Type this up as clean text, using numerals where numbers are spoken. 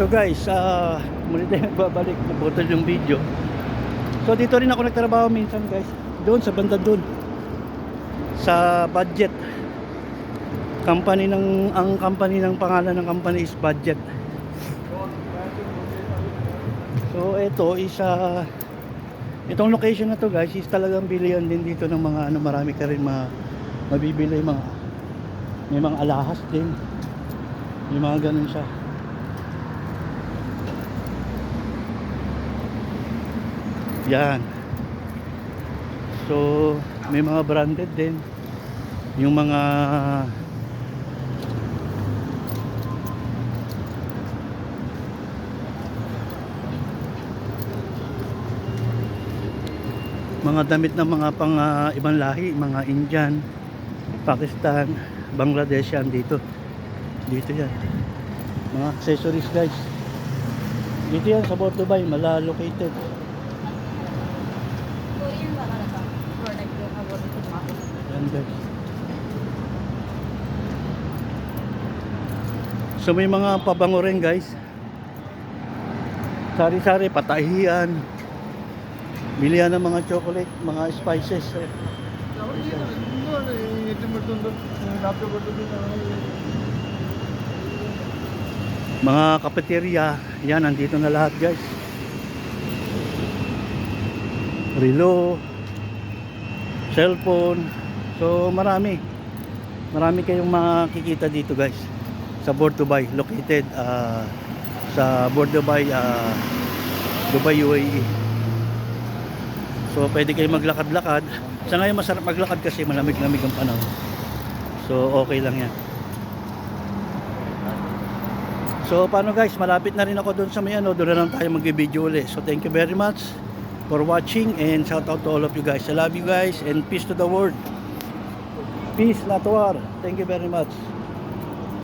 So guys, muli tayo nagbabalik, naputol yung video. So dito rin ako nagtrabaho minsan guys, doon sa banda doon, sa Budget company. Ang company ng pangalan ng company is Budget. So ito is itong location na to guys is talagang bilihan din dito ng mga marami ka rin mabibili, may mga alahas din, may mga ganun siya. Yan. So may mga branded din, yung mga damit ng mga pang ibang lahi, mga Indian, Pakistan, Bangladesh, yan dito yan, mga accessories guys. Dito yan sa Port Dubai, located. Yan guys. So may mga pabango rin guys, sari-sari, patahian, bilihan ng mga chocolate, mga spices. Mga cafeteria, yan, nandito na lahat guys. Relo, cellphone. So marami kayong makikita dito guys sa Port Dubai, located sa Port Dubai, Dubai, UAE. So pwede kayo maglakad-lakad. Sa ngayon masarap maglakad kasi malamig-lamig ang panahon. So okay lang yan. So paano guys, malapit na rin ako doon sa may doon na lang tayo mag-video ulit. So thank you very much for watching and shout out to all of you guys. I love you guys and peace to the world. Peace, not war. Thank you very much.